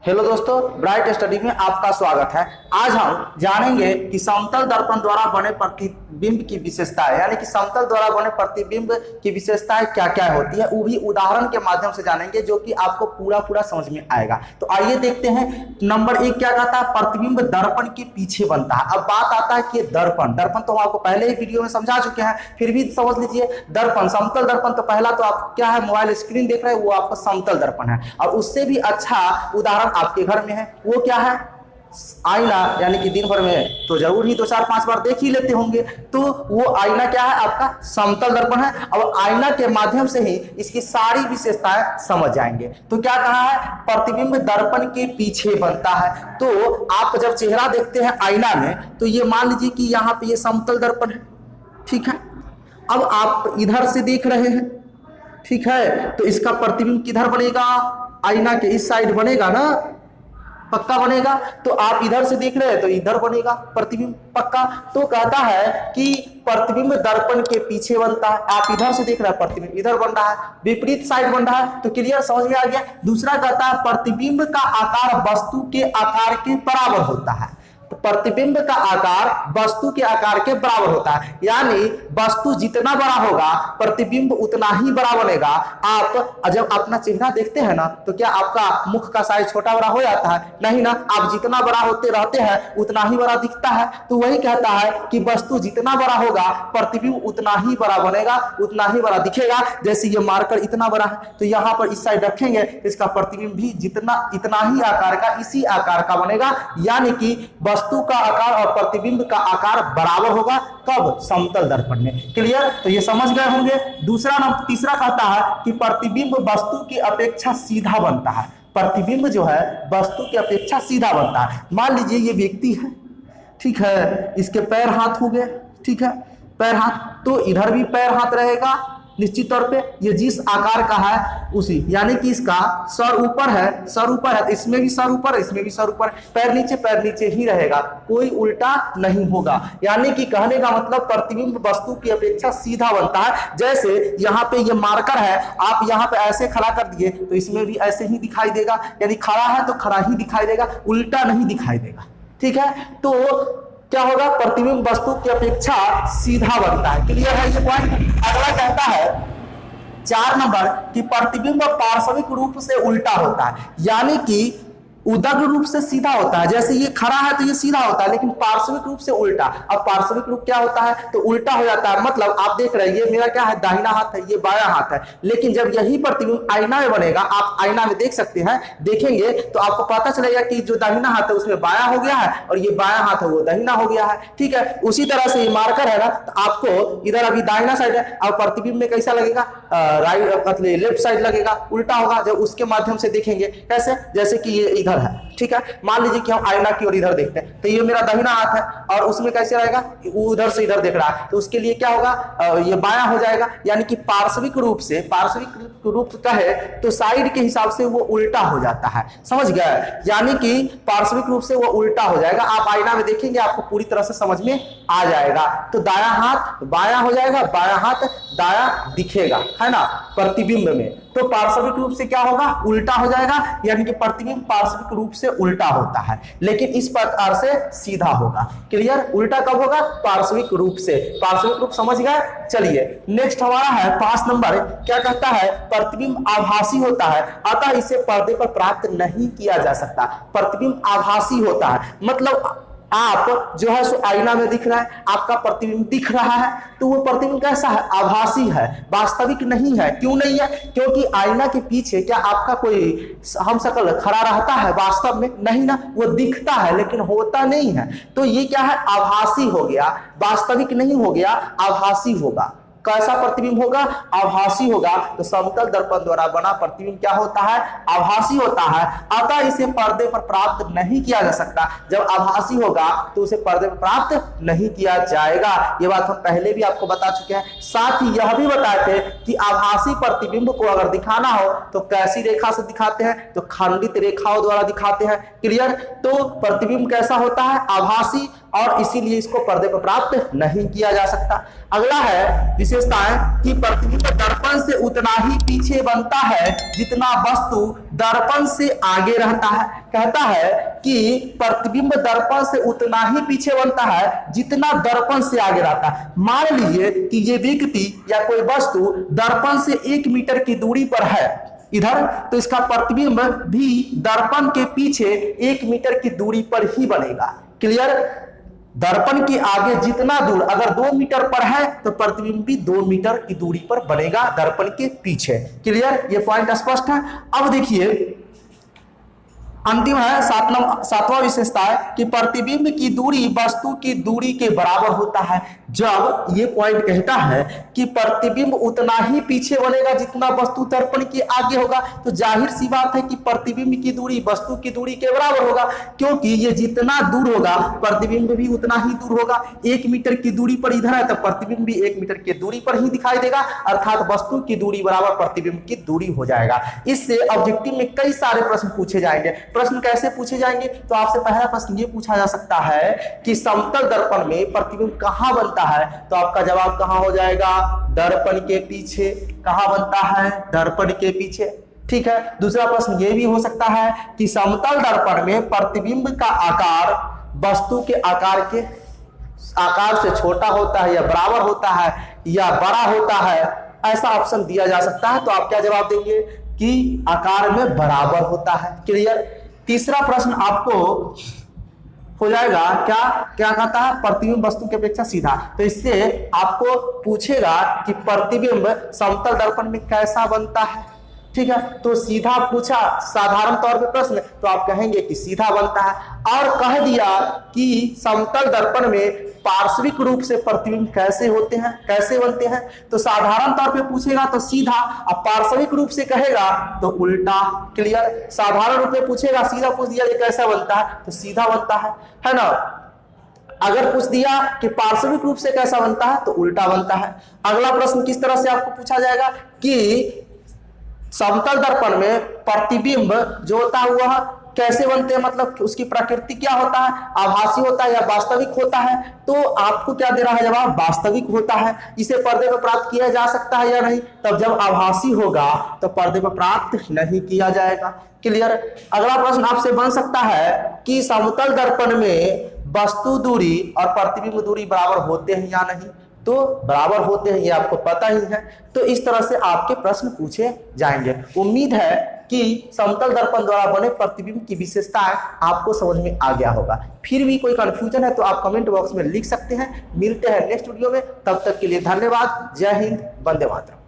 Hello दोस्तों, bright study में आपका स्वागत है। आज हम जानेंगे कि समतल दर्पण द्वारा बने प्रतिबिंब की विशेषताएं, यानी कि समतल द्वारा बने प्रतिबिंब की विशेषताएं क्या क्या होती है, वो भी उदाहरण के माध्यम से जानेंगे जो कि आपको पूरा समझ में आएगा। तो आइए देखते हैं। नंबर 1 क्या कहता है? प्रतिबिंब दर्पण के पीछे बनता है। अब बात आता है कि दर्पण तो हम आपको पहले ही वीडियो में समझा चुके हैं, फिर भी समझ लीजिए। दर्पण, समतल दर्पण, तो पहला तो आप क्या है, मोबाइल स्क्रीन देख रहे हैं, वो आपका समतल दर्पण है। और उससे भी अच्छा उदाहरण आपके घर में है, वो क्या है? आईना, यानी कि दिन भर में तो जरूर ही 2-4-5 बार देख ही लेते होंगे। तो वो आईना क्या है? आपका समतल दर्पण है। और आईना के माध्यम से ही इसकी सारी विशेषताएं समझ जाएंगे। तो क्या कहा है? प्रतिबिंब दर्पण के पीछे बनता है। तो आप जब चेहरा देखते हैं आईना में, तो ये मान लीजिए कि यहाँ पे ये समतल दर्पण है, ठीक है। अब आप इधर से देख रहे हैं, ठीक है, तो इसका प्रतिबिंब किधर बनेगा? आईना के इस साइड बनेगा ना, पक्का बनेगा। तो आप इधर से देख रहे हैं तो इधर बनेगा प्रतिबिंब, पक्का। तो कहता है कि प्रतिबिंब दर्पण के पीछे बनता है। आप इधर से देख रहे हैं, प्रतिबिंब इधर बन रहा है, विपरीत साइड बन रहा है। तो क्लियर, समझ में आ गया। दूसरा कहता है प्रतिबिंब का आकार वस्तु के आकार के बराबर होता है। तो प्रतिबिंब का आकार वस्तु के आकार के बराबर होता है, यानी वस्तु जितना बड़ा होगा प्रतिबिंब उतना ही बड़ा बनेगा। आप जब अपना चेहरा देखते हैं ना, तो क्या आपका मुख का साइज छोटा बड़ा हो जाता है? नहीं ना, आप जितना बड़ा होते रहते हैं उतना ही बड़ा दिखता है। तो वही कहता है कि वस्तु जितना बड़ा होगा प्रतिबिंब उतना ही बड़ा बनेगा, उतना ही बड़ा दिखेगा। जैसे ये मार्कर इतना बड़ा है, तो यहाँ पर इस साइड रखेंगे, इसका प्रतिबिंब भी इतना ही आकार का, इसी आकार का बनेगा। यानी कि वस्तु का आकार और प्रतिबिंब का आकार बराबर होगा। कब? समतल दर्पण में। क्लियर? तो ये समझ गए होंगे। तीसरा कहता है कि प्रतिबिंब वस्तु की अपेक्षा सीधा बनता है। प्रतिबिंब जो है वस्तु की अपेक्षा सीधा बनता है। मान लीजिए ये व्यक्ति है, ठीक है, इसके पैर हाथ हो गए, ठीक है, पैर हाथ, तो इधर भी पैर हाथ रहेगा निश्चित तौर पे। ये जिस आकार का है उसी, यानी कि इसका सर ऊपर है, तो इसमें भी सर ऊपर, इसमें भी सर ऊपर, पैर नीचे ही रहेगा, कोई उल्टा नहीं होगा। यानी कि कहने का मतलब प्रतिबिंब वस्तु की अपेक्षा सीधा बनता है। जैसे यहाँ पे ये मार्कर है, आप यहाँ पे ऐसे खड़ा कर दिए तो इसमें भी ऐसे ही दिखाई देगा, यानी खड़ा है तो खड़ा ही दिखाई देगा, उल्टा नहीं दिखाई देगा, ठीक है। तो क्या होगा? प्रतिबिंब वस्तु की अपेक्षा सीधा बनता है। क्लियर है ये पॉइंट? अगला कहता है 4 नंबर कि प्रतिबिंब पार्श्विक रूप से उल्टा होता है, यानी कि उदग्र रूप से सीधा होता है। जैसे ये खड़ा है तो ये सीधा होता है, लेकिन पार्श्विक रूप से उल्टा। अब पार्श्विक रूप क्या होता है? तो उल्टा हो जाता है। मतलब आप देख रहे हैं, ये मेरा क्या है, दाहिना हाथ है, ये बायां हाथ है। लेकिन जब यही प्रतिबिंब आईना में बनेगा, आप आईना में देख सकते हैं, देखेंगे तो आपको पता चलेगा कि जो दाहिना हाथ है उसमें बायां हो गया है, और ये बायां हाथ है वो दाहिना हो गया है, ठीक है। उसी तरह से ये मार्कर है ना, तो आपको इधर अभी दाहिना साइड है, और प्रतिबिंब में कैसा लगेगा? राइट, लेफ्ट साइड लगेगा, उल्टा होगा। जब उसके माध्यम से देखेंगे, कैसे? जैसे कि ये इधर है, ठीक है। मान लीजिए कि हम आईना की ओर इधर देखते हैं, तो ये मेरा दाहिना हाथ है, और उसमें कैसे रहेगा? उधर से इधर देख रहा है, तो उसके लिए क्या होगा? ये बायां हो जाएगा। यानी कि पार्श्विक रूप कहे तो साइड के हिसाब से वो उल्टा हो जाता है। समझ गए? यानी कि पार्श्विक रूप से वो उल्टा हो जाएगा। आप आईना में देखेंगे, आपको पूरी तरह से समझ में आ जाएगा। तो दायां हाथ बायां हो जाएगा, बायां हाथ दायां दिखेगा, है ना, प्रतिबिंब में। तो पार्श्विक रूप से क्या होगा? उल्टा हो जाएगा। यानी कि प्रतिबिंब पार्श्विक रूप से उल्टा होता है, लेकिन इस प्रकार से सीधा होगा। क्लियर? उल्टा कब होगा? पार्श्विक रूप से। पार्श्विक रूप समझ गए? चलिए नेक्स्ट हमारा है 5 नंबर। क्या कहता है? प्रतिबिंब आभासी होता है, अतः इसे पर्दे पर प्राप्त नहीं किया जा सकता। प्रतिबिंब आभासी होता है, मतलब आप जो है सो आईना में दिख रहा है, आपका प्रतिबिंब दिख रहा है, तो वो प्रतिबिंब कैसा है? आभासी है, वास्तविक नहीं है। क्यों नहीं है? क्योंकि आईना के पीछे क्या आपका कोई हमशक्ल खड़ा रहता है? वास्तव में नहीं ना, वो दिखता है लेकिन होता नहीं है। तो ये क्या है? आभासी हो गया, वास्तविक नहीं हो गया, आभासी होगा। कैसा प्रतिबिंब होगा? आभासी होगा। तो समतल दर्पण द्वारा बना प्रतिबिंब क्या होता है? आभासी होता है, अतः इसे पर्दे पर प्राप्त नहीं किया जा सकता। जब आभासी होगा तो उसे पर्दे पर प्राप्त नहीं किया जाएगा। ये बात हम पहले भी आपको बता चुके हैं। साथ ही यह भी बताए थे कि आभासी प्रतिबिंब को अगर दिखाना हो तो कैसी रेखा से दिखाते हैं? तो खंडित रेखाओं द्वारा दिखाते हैं। क्लियर? तो प्रतिबिंब कैसा होता है? आभासी, और इसीलिए इसको पर्दे पर प्राप्त नहीं किया जा सकता। अगला है विशेषताएं कि प्रतिबिंब दर्पण से उतना ही पीछे बनता है जितना वस्तु दर्पण से आगे रहता है। कहता है कि प्रतिबिंब दर्पण से उतना ही पीछे बनता है जितना दर्पण से आगे रहता है। मान लीजिए कि ये व्यक्ति या कोई वस्तु दर्पण से 1 मीटर की दूरी पर है इधर, तो इसका प्रतिबिंब भी दर्पण के पीछे 1 मीटर की दूरी पर ही बनेगा। क्लियर? दर्पण के आगे जितना दूर, अगर 2 मीटर पर है तो प्रतिबिंब भी 2 मीटर की दूरी पर बनेगा दर्पण के पीछे। क्लियर? ये पॉइंट स्पष्ट है। अब देखिए अंतिम है 7वां विशेषता है कि प्रतिबिंब की दूरी वस्तु की दूरी के बराबर होता है। जब ये पॉइंट कहता है कि प्रतिबिंब उतना ही पीछे बनेगा जितना वस्तु दर्पण के आगे होगा, तो जाहिर सी बात है कि प्रतिबिंब की दूरी वस्तु की दूरी के बराबर होगा, क्योंकि ये जितना दूर होगा प्रतिबिंब भी उतना ही दूर होगा। 1 मीटर की दूरी पर इधर है तो प्रतिबिंब भी 1 मीटर की दूरी पर ही दिखाई देगा, अर्थात वस्तु की दूरी बराबर प्रतिबिंब की दूरी हो जाएगा। इससे ऑब्जेक्टिव में कई सारे प्रश्न पूछे जाएंगे। प्रश्न कैसे पूछे जाएंगे? तो आपसे पहला प्रश्न ये पूछा जा सकता है कि समतल दर्पण में प्रतिबिंब कहां बनता है, तो आपका जवाब कहां हो जाएगा? दर्पण के पीछे। कहां बनता है? दर्पण के पीछे। ठीक है। दूसरा प्रश्न ये भी हो सकता है कि समतल दर्पण में प्रतिबिंब का आकार वस्तु के आकार से छोटा होता है या बराबर होता है या बड़ा होता है, ऐसा ऑप्शन दिया जा सकता है। तो आप क्या जवाब देंगे? कि आकार में बराबर होता है। क्लियर? तीसरा प्रश्न आपको हो जाएगा क्या क्या कहता है? प्रतिबिंब वस्तु की अपेक्षा सीधा। तो इससे आपको पूछेगा कि प्रतिबिंब समतल दर्पण में कैसा बनता है। ठीक है, तो सीधा पूछा साधारण तौर पे प्रश्न, तो आप कहेंगे कि सीधा बनता है। और कह दिया कि समतल दर्पण में पार्श्विक रूप से प्रतिबिंब कैसे होते हैं, कैसे बनते हैं, तो साधारण तौर पे पूछेगा तो सीधा, अब पार्श्विक रूप से कहेगा तो उल्टा। क्लियर? साधारण रूप में पूछेगा सीधा पूछ दिया ये कैसा बनता है तो सीधा बनता है ना। अगर पूछ दिया कि पार्श्विक रूप से कैसा बनता है तो उल्टा बनता है। अगला प्रश्न किस तरह से आपको पूछा जाएगा कि समतल दर्पण में प्रतिबिंब जो होता है वह कैसे बनते हैं, मतलब उसकी प्रकृति क्या होता है, आभासी होता है या वास्तविक होता है। तो आपको क्या दे रहा है जवाब? वास्तविक होता है। इसे पर्दे पर प्राप्त किया जा सकता है या नहीं? तब जब आभासी होगा तो पर्दे पर प्राप्त नहीं किया जाएगा। क्लियर? अगला प्रश्न आपसे बन सकता है कि समतल दर्पण में वस्तु दूरी और प्रतिबिंब दूरी बराबर होते हैं या नहीं? तो बराबर होते हैं, ये आपको पता ही है। तो इस तरह से आपके प्रश्न पूछे जाएंगे। उम्मीद है कि समतल दर्पण द्वारा बने प्रतिबिंब की विशेषताएं आपको समझ में आ गया होगा। फिर भी कोई कंफ्यूजन है तो आप कमेंट बॉक्स में लिख सकते हैं। मिलते हैं नेक्स्ट वीडियो में, तब तक के लिए धन्यवाद। जय हिंद, वंदे मातरम।